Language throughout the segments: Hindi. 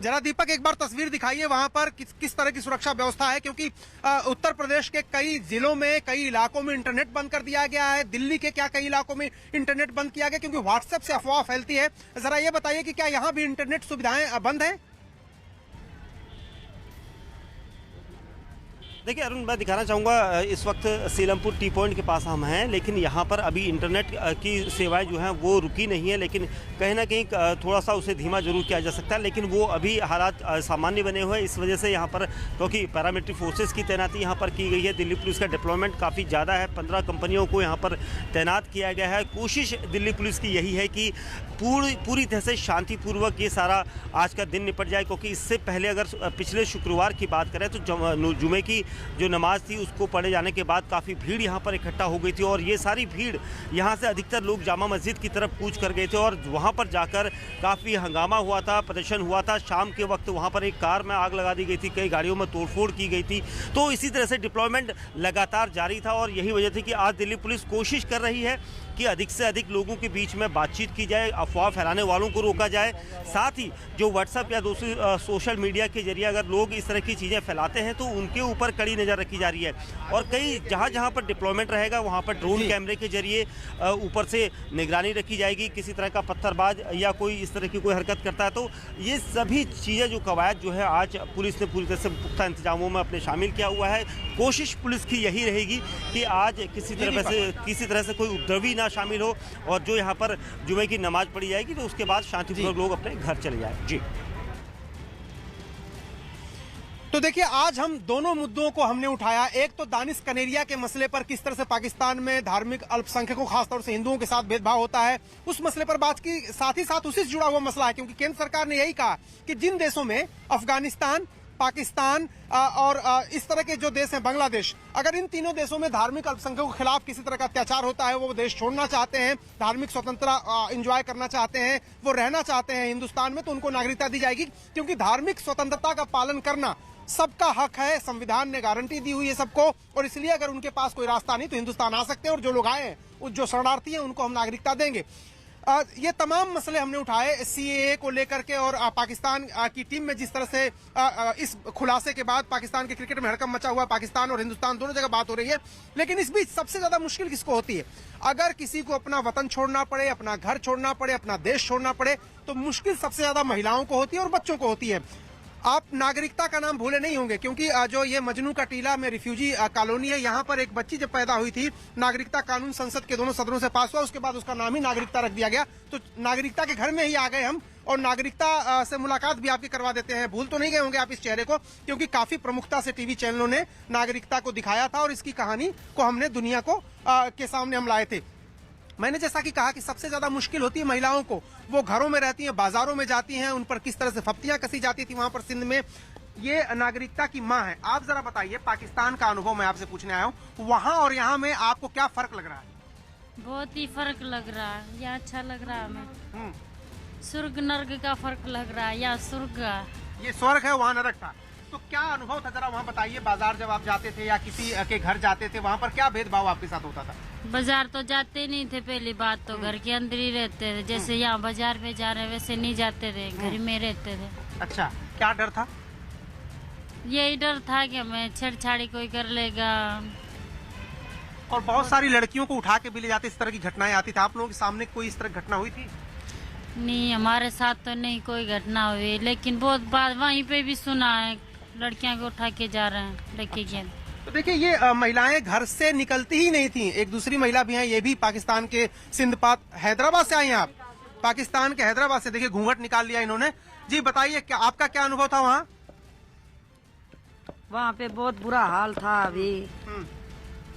जरा दीपक एक बार तस्वीर दिखाइए वहां पर किस तरह की सुरक्षा व्यवस्था है, क्योंकि उत्तर प्रदेश के कई जिलों में कई इलाकों में इंटरनेट बंद कर दिया गया है। दिल्ली के क्या कई इलाकों में इंटरनेट बंद किया गया क्योंकि व्हाट्सएप से अफवाह फैलती है। जरा ये बताइए कि क्या यहाँ भी इंटरनेट सुविधाएं बंद है? देखिए अरुण, मैं दिखाना चाहूँगा इस वक्त सीलमपुर टी पॉइंट के पास हम हैं, लेकिन यहाँ पर अभी इंटरनेट की सेवाएं जो हैं वो रुकी नहीं है, लेकिन कहीं ना कहीं थोड़ा सा उसे धीमा जरूर किया जा सकता है, लेकिन वो अभी हालात सामान्य बने हुए हैं। इस वजह से यहाँ पर क्योंकि पैरामिलिट्री फोर्सेस की तैनाती यहाँ पर की गई है, दिल्ली पुलिस का डिप्लॉयमेंट काफ़ी ज़्यादा है, 15 कंपनियों को यहाँ पर तैनात किया गया है। कोशिश दिल्ली पुलिस की यही है कि पूरी तरह से शांतिपूर्वक ये सारा आज का दिन निपट जाए, क्योंकि इससे पहले अगर पिछले शुक्रवार की बात करें तो जुमे की जो नमाज थी उसको पढ़े जाने के बाद काफ़ी भीड़ यहाँ पर इकट्ठा हो गई थी और ये सारी भीड़ यहाँ से अधिकतर लोग जामा मस्जिद की तरफ कूच कर गए थे और वहाँ पर जाकर काफ़ी हंगामा हुआ था, प्रदर्शन हुआ था। शाम के वक्त वहाँ पर एक कार में आग लगा दी गई थी, कई गाड़ियों में तोड़फोड़ की गई थी। तो इसी तरह से डिप्लॉयमेंट लगातार जारी था और यही वजह थी कि आज दिल्ली पुलिस कोशिश कर रही है कि अधिक से अधिक लोगों के बीच में बातचीत की जाए, अफवाह फैलाने वालों को रोका जाए। साथ ही जो व्हाट्सएप या दूसरी सोशल मीडिया के जरिए अगर लोग इस तरह की चीज़ें फैलाते हैं तो उनके ऊपर कड़ी नज़र रखी जा रही है और कई जहाँ पर डिप्लॉयमेंट रहेगा वहाँ पर ड्रोन कैमरे के जरिए ऊपर से निगरानी रखी जाएगी। किसी तरह का पत्थरबाज या कोई इस तरह की कोई हरकत करता है तो ये सभी चीज़ें जो कवायद जो है आज पुलिस ने पूरी तरह से पुख्ता इंतजामों में अपने शामिल किया हुआ है। कोशिश पुलिस की यही रहेगी कि आज किसी तरह से कोई उपद्रवी शामिल हो और जो यहाँ पर जुमे की नमाज पढ़ी जाएगी तो उसके बाद शांतिपूर्वक लोग अपने घर चले जाए। जी तो देखिए, आज हम दोनों मुद्दों को हमने उठाया। एक तो दानिश कनेरिया के मसले पर, किस तरह से पाकिस्तान में धार्मिक अल्पसंख्यकों खासतौर से हिंदुओं के साथ भेदभाव होता है, उस मसले पर बात की। साथ ही साथ उसी से जुड़ा हुआ मसला है क्योंकि केंद्र सरकार ने यही कहा कि जिन देशों में अफगानिस्तान, पाकिस्तान और इस तरह के जो देश हैं, बांग्लादेश, अगर इन तीनों देशों में धार्मिक अल्पसंख्यकों के खिलाफ किसी तरह का अत्याचार होता है, वो देश छोड़ना चाहते हैं, धार्मिक स्वतंत्रता एंजॉय करना चाहते हैं, वो रहना चाहते हैं हिंदुस्तान में, तो उनको नागरिकता दी जाएगी। क्योंकि धार्मिक स्वतंत्रता का पालन करना सबका हक है, संविधान ने गारंटी दी हुई है सबको, और इसलिए अगर उनके पास कोई रास्ता नहीं तो हिंदुस्तान आ सकते हैं और जो लोग आए हैं, जो शरणार्थी हैं, उनको हम नागरिकता देंगे। ये तमाम मसले हमने उठाए सीएए को लेकर के और पाकिस्तान की टीम में जिस तरह से इस खुलासे के बाद पाकिस्तान के क्रिकेट में हड़कंप मचा हुआ, पाकिस्तान और हिंदुस्तान दोनों जगह बात हो रही है। लेकिन इस बीच सबसे ज्यादा मुश्किल किसको होती है? अगर किसी को अपना वतन छोड़ना पड़े, अपना घर छोड़ना पड़े, अपना देश छोड़ना पड़े, तो मुश्किल सबसे ज्यादा महिलाओं को होती है और बच्चों को होती है। आप नागरिकता का नाम भूले नहीं होंगे क्योंकि जो ये मजनू का टीला में रिफ्यूजी कॉलोनी है, यहाँ पर एक बच्ची जब पैदा हुई थी, नागरिकता कानून संसद के दोनों सदनों से पास हुआ, उसके बाद उसका नाम ही नागरिकता रख दिया गया। तो नागरिकता के घर में ही आ गए हम और नागरिकता से मुलाकात भी आपकी करवा देते हैं। भूल तो नहीं गए होंगे आप इस चेहरे को, क्योंकि काफी प्रमुखता से टीवी चैनलों ने नागरिकता को दिखाया था और इसकी कहानी को हमने दुनिया को के सामने हम लाए थे। मैंने जैसा कि कहा कि सबसे ज्यादा मुश्किल होती है महिलाओं को। वो घरों में रहती हैं, बाजारों में जाती हैं, उन पर किस तरह से फप्तियां कसी जाती थी वहां पर सिंध में। ये नागरिकता की मां है। आप जरा बताइए, पाकिस्तान का अनुभव मैं आपसे पूछने आया हूँ, वहां और यहाँ में आपको क्या फर्क लग रहा है? बहुत ही फर्क लग रहा है। यहाँ अच्छा लग रहा है हमें। स्वर्ग नर्क का फर्क लग रहा है। यहाँ स्वर्ग, ये स्वर्ग है, वहाँ नरक था। तो क्या अनुभव था, जरा वहाँ बताइए। बाजार जब आप जाते थे या किसी के घर जाते थे, वहाँ पर क्या भेदभाव आपके साथ होता था? बाजार तो जाते नहीं थे, पहली बात तो घर के अंदर ही रहते थे। जैसे यहाँ बाजार में जा रहे वैसे नहीं जाते थे, घर में रहते थे। अच्छा, क्या डर था? यही डर था कि हमें छेड़छाड़ी कोई कर लेगा। और बहुत सारी लड़कियों को उठा के भी ले जाते, इस तरह की घटनाएं आती थी। आप लोगों के सामने कोई इस तरह घटना हुई थी? नहीं, हमारे साथ तो नहीं कोई घटना हुई, लेकिन बहुत बात वहीं पे भी सुना है, लड़कियां को उठा के जा रहे हैं लड़की के। तो देखिए, ये महिलाएं घर से निकलती ही नहीं थी। एक दूसरी महिला भी हैं, ये भी पाकिस्तान के सिंधपात हैदराबाद से आई हैं। आप पाकिस्तान के हैदराबाद से, देखिए घूंघट निकाल लिया इन्होंने। जी बताइए, क्या आपका क्या अनुभव था वहाँ? वहाँ पे बहुत बुरा हाल था। अभी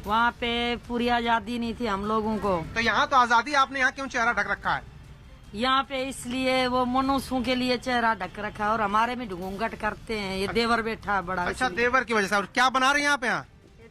वहाँ पे पूरी आजादी नहीं थी हम लोगों को। तो यहाँ तो आजादी, आपने यहाँ क्यों चेहरा ढक रखा है? यहाँ पे इसलिए वो मनुष्यों के लिए चेहरा ढक रखा है और हमारे में घूंघट करते हैं। ये देवर बैठा है बड़ा। अच्छा, देवर की वजह से। और क्या बना रहे हैं यहाँ पे? यहाँ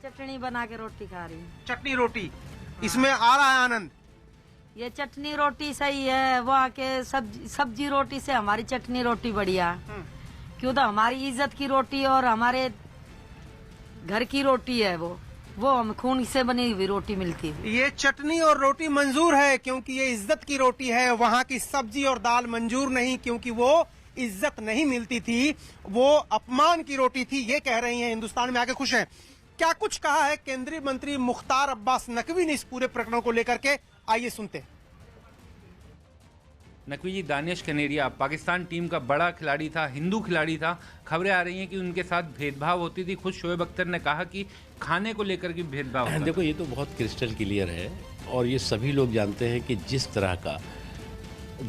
चटनी बना के रोटी खा रही है। चटनी रोटी, इसमें आ रहा है आनंद? ये चटनी रोटी सही है, वहाँ के सब्जी रोटी से हमारी चटनी रोटी बढ़िया। क्यों तो हमारी इज्जत की रोटी और हमारे घर की रोटी है, वो हम खून से बनी हुई रोटी मिलती है। ये चटनी और रोटी मंजूर है क्योंकि ये इज्जत की रोटी है। वहाँ की सब्जी और दाल मंजूर नहीं क्योंकि वो इज्जत नहीं मिलती थी, वो अपमान की रोटी थी, ये कह रही हैं। हिंदुस्तान में आके खुश हैं। क्या कुछ कहा है केंद्रीय मंत्री मुख्तार अब्बास नकवी ने इस पूरे प्रकरण को लेकर के, आइए सुनते हैं। नकवी जी, दानिश कनेरिया पाकिस्तान टीम का बड़ा खिलाड़ी था, हिंदू खिलाड़ी था। खबरें आ रही हैं कि उनके साथ भेदभाव होती थी। खुद शोएब अख्तर ने कहा कि खाने को लेकर के भेदभाव होता था। देखो, ये तो बहुत क्रिस्टल क्लियर है और ये सभी लोग जानते हैं कि जिस तरह का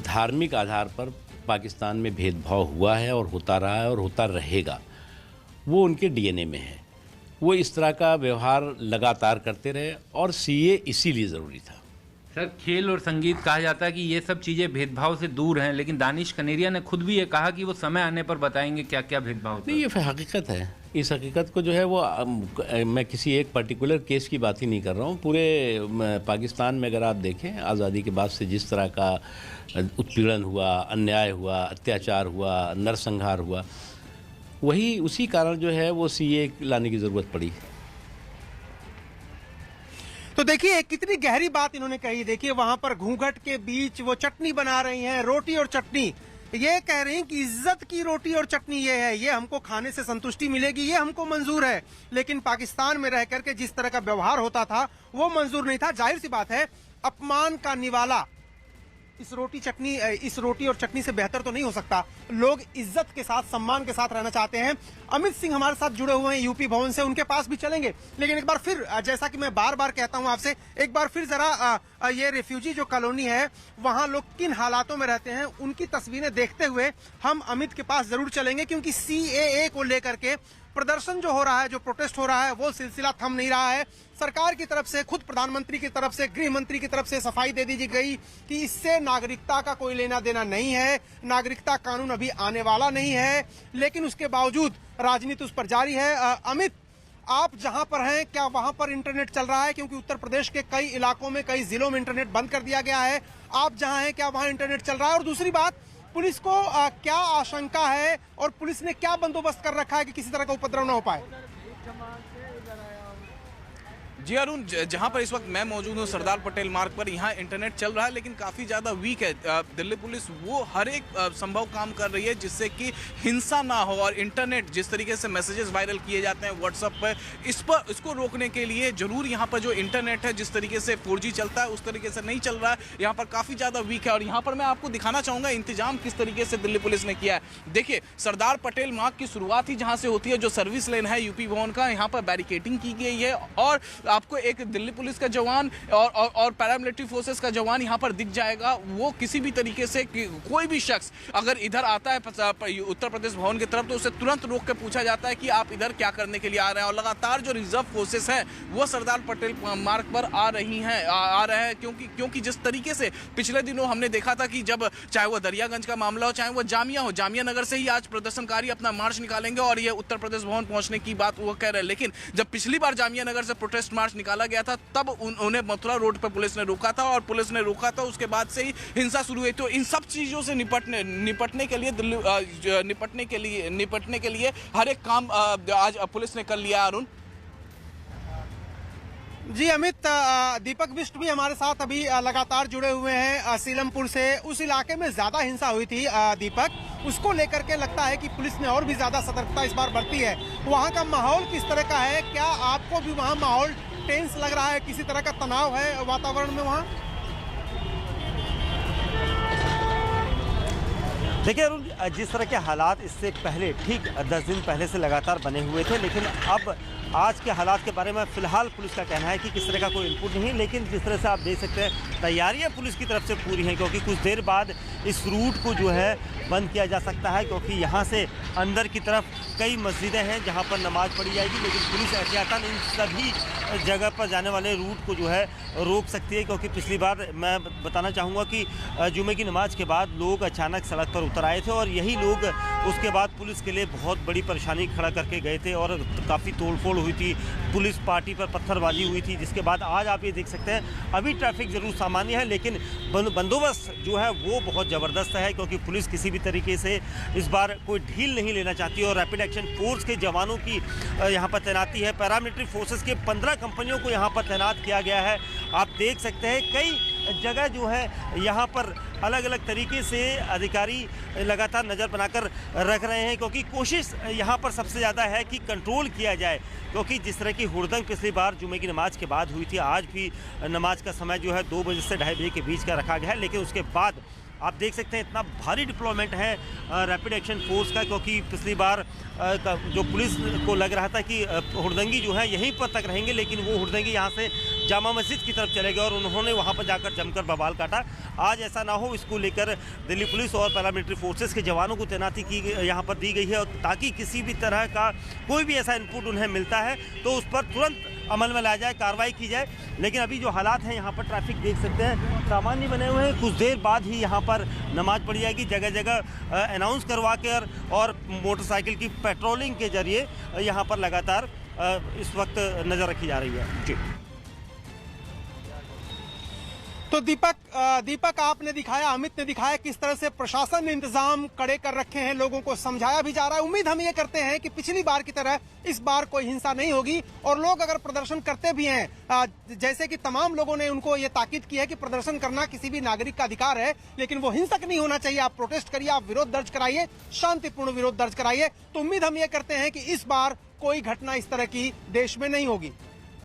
धार्मिक आधार पर पाकिस्तान में भेदभाव हुआ है और होता रहा है और होता रहेगा, वो उनके डीएनए में है। वो इस तरह का व्यवहार लगातार करते रहे और सीए इसीलिए ज़रूरी था। सर, खेल और संगीत कहा जाता है कि ये सब चीज़ें भेदभाव से दूर हैं, लेकिन दानिश कनेरिया ने खुद भी ये कहा कि वो समय आने पर बताएंगे क्या क्या भेदभाव होता है। नहीं, ये हकीकत है। इस हकीकत को जो है वो मैं किसी एक पर्टिकुलर केस की बात ही नहीं कर रहा हूँ। पूरे पाकिस्तान में अगर आप देखें, आज़ादी के बाद से जिस तरह का उत्पीड़न हुआ, अन्याय हुआ, अत्याचार हुआ, नरसंहार हुआ, वही उसी कारण जो है वो सीए लाने की ज़रूरत पड़ी। तो देखिए कितनी गहरी बात इन्होंने कही। देखिए वहां पर घूंघट के बीच वो चटनी बना रही हैं, रोटी और चटनी। ये कह रही हैं कि इज्जत की रोटी और चटनी ये है, ये हमको खाने से संतुष्टि मिलेगी, ये हमको मंजूर है। लेकिन पाकिस्तान में रह करके जिस तरह का व्यवहार होता था वो मंजूर नहीं था। जाहिर सी बात है, अपमान का निवाला इस रोटी और चटनी से बेहतर तो नहीं हो सकता। लोग इज्जत के साथ, सम्मान के साथ रहना चाहते हैं। अमित सिंह हमारे साथ जुड़े हुए हैं यूपी भवन से, उनके पास भी चलेंगे। लेकिन एक बार फिर, जैसा कि मैं बार बार कहता हूं आपसे, एक बार फिर जरा ये रिफ्यूजी जो कॉलोनी है वहां लोग किन हालातों में रहते हैं उनकी तस्वीरें देखते हुए हम अमित के पास जरूर चलेंगे। क्योंकि सीएए को लेकर के प्रदर्शन जो हो रहा है, जो प्रोटेस्ट हो रहा है, वो सिलसिला थम नहीं रहा है। सरकार की तरफ से, खुद प्रधानमंत्री की तरफ से, गृह मंत्री की तरफ से सफाई दे दी गई कि इससे नागरिकता का कोई लेना देना नहीं है, नागरिकता कानून अभी आने वाला नहीं है। लेकिन उसके बावजूद राजनीति उस पर जारी है। अमित, आप जहां पर हैं, क्या वहां पर इंटरनेट चल रहा है? क्योंकि उत्तर प्रदेश के कई इलाकों में, कई जिलों में इंटरनेट बंद कर दिया गया है। आप जहां हैं, क्या वहां इंटरनेट चल रहा है? और दूसरी बात, पुलिस को क्या आशंका है और पुलिस ने क्या बंदोबस्त कर रखा है कि किसी तरह का उपद्रव न हो पाए? जी अरुण, जहां पर इस वक्त मैं मौजूद हूं सरदार पटेल मार्ग पर, यहां इंटरनेट चल रहा है लेकिन काफ़ी ज़्यादा वीक है। दिल्ली पुलिस वो हर एक संभव काम कर रही है जिससे कि हिंसा ना हो, और इंटरनेट जिस तरीके से मैसेजेस वायरल किए जाते हैं व्हाट्सएप पर, इसको रोकने के लिए जरूर यहाँ पर जो इंटरनेट है, जिस तरीके से 4G चलता है उस तरीके से नहीं चल रहा है, यहाँ पर काफ़ी ज़्यादा वीक है। और यहाँ पर मैं आपको दिखाना चाहूँगा इंतजाम किस तरीके से दिल्ली पुलिस ने किया है। देखिए, सरदार पटेल मार्ग की शुरुआत ही जहाँ से होती है, जो सर्विस लेन है यूपी भवन का, यहाँ पर बैरिकेडिंग की गई है और आपको एक दिल्ली पुलिस का जवान और पैरामिलिट्री फोर्सेस का जवान यहां पर दिख जाएगा। वो किसी भी तरीके से कोई भी शख्स अगर इधर आता है उत्तर प्रदेश भवन की तरफ, तो उसे तुरंत रोक के पूछा जाता है कि आप इधर क्या करने के लिए आ रहे हैं। और लगातार जो रिजर्व फोर्सेस हैं वो सरदार पटेल मार्ग पर आ रहे हैं क्योंकि जिस तरीके से पिछले दिनों हमने देखा था कि जब चाहे वो दरियागंज का मामला हो, चाहे वो जामिया नगर से ही आज प्रदर्शनकारी अपना मार्च निकालेंगे और ये उत्तर प्रदेश भवन पहुंचने की बात वो कह रहे हैं। लेकिन जब पिछली बार जामिया नगर से प्रोटेस्ट मार्च निकाला गया था, तब उन्हें मथुरा रोड पर पुलिस ने रोका था, उसके बाद से ही हिंसा शुरू हुई। तो इन सब चीजों से निपटने के लिए हर एक काम आज पुलिस ने कर लिया। अरुण जी, अमित, दीपक बिष्ट भी हमारे साथ अभी लगातार जुड़े हुए हैं सीलमपुर से। उस इलाके में ज्यादा हिंसा हुई थी दीपक, उसको लेकर के लगता है कि पुलिस ने और भी ज्यादा सतर्कता इस बार बरती है। वहां का माहौल किस तरह का है? क्या आपको भी वहां माहौल टेंस लग रहा है? किसी तरह का तनाव है वातावरण में वहां? देखिए अरुण, जिस तरह के हालात इससे पहले ठीक 10 दिन पहले से लगातार बने हुए थे, लेकिन अब आज के हालात के बारे में फिलहाल पुलिस का कहना है कि किस तरह का कोई इनपुट नहीं। लेकिन जिस तरह से आप देख सकते हैं, तैयारियां पुलिस की तरफ से पूरी हैं, क्योंकि कुछ देर बाद इस रूट को जो है बंद किया जा सकता है, क्योंकि यहाँ से अंदर की तरफ कई मस्जिदें हैं जहाँ पर नमाज पढ़ी जाएगी। लेकिन पुलिस एहतियातन इन सभी जगह पर जाने वाले रूट को जो है रोक सकती है, क्योंकि पिछली बार मैं बताना चाहूँगा कि जुमे की नमाज के बाद लोग अचानक सड़क पर उतर आए थे और यही लोग उसके बाद पुलिस के लिए बहुत बड़ी परेशानी खड़ा करके गए थे और काफ़ी तोड़फोड़ हुई थी, पुलिस पार्टी पर पत्थरबाजी हुई थी। जिसके बाद आज आप ये देख सकते हैं अभी ट्रैफिक ज़रूर सामान्य है, लेकिन बंदोबस्त जो है वो बहुत ज़बरदस्त है, क्योंकि पुलिस किसी भी तरीके से इस बार कोई ढील नहीं लेना चाहती और रैपिड एक्शन फोर्स के जवानों की यहाँ पर तैनाती है। पैरामिलिट्री फोर्सेस के 15 कंपनियों को यहाँ पर तैनात किया गया है। आप देख सकते हैं कई जगह जो है यहाँ पर अलग अलग तरीके से अधिकारी लगातार नज़र बनाकर रख रहे हैं, क्योंकि कोशिश यहाँ पर सबसे ज़्यादा है कि कंट्रोल किया जाए, क्योंकि जिस तरह की हुड़दंग पिछली बार जुमे की नमाज के बाद हुई थी, आज भी नमाज का समय जो है 2 बजे से 2:30 बजे के बीच का रखा गया है। लेकिन उसके बाद आप देख सकते हैं इतना भारी डिप्लॉयमेंट है रैपिड एक्शन फोर्स का, क्योंकि पिछली बार जो पुलिस को लग रहा था कि हुड़दंगी जो है यहीं पर तक रहेंगे, लेकिन वो हुड़दंगी यहाँ से जामा मस्जिद की तरफ चले गए और उन्होंने वहाँ पर जाकर जमकर बवाल काटा। आज ऐसा ना हो, इसको लेकर दिल्ली पुलिस और पैरामिलिट्री फोर्सेस के जवानों को तैनाती की यहाँ पर दी गई है, ताकि किसी भी तरह का कोई भी ऐसा इनपुट उन्हें मिलता है तो उस पर तुरंत अमल में लाया जाए, कार्रवाई की जाए। लेकिन अभी जो हालात हैं यहाँ पर ट्रैफिक देख सकते हैं सामान्य बने हुए हैं। कुछ देर बाद ही यहाँ पर नमाज पढ़ी जाएगी, जगह जगह अनाउंस करवा कर और मोटरसाइकिल की पेट्रोलिंग के जरिए यहाँ पर लगातार इस वक्त नज़र रखी जा रही है। जी तो दीपक आपने दिखाया, अमित ने दिखाया किस तरह से प्रशासन ने इंतजाम कड़े कर रखे हैं, लोगों को समझाया भी जा रहा है। उम्मीद हम ये करते हैं कि पिछली बार की तरह इस बार कोई हिंसा नहीं होगी, और लोग अगर प्रदर्शन करते भी हैं, जैसे कि तमाम लोगों ने उनको ये ताकीद की है कि प्रदर्शन करना किसी भी नागरिक का अधिकार है, लेकिन वो हिंसक नहीं होना चाहिए। आप प्रोटेस्ट करिए, आप विरोध दर्ज कराइए, शांतिपूर्ण विरोध दर्ज कराइए। तो उम्मीद हम ये करते हैं कि इस बार कोई घटना इस तरह की देश में नहीं होगी।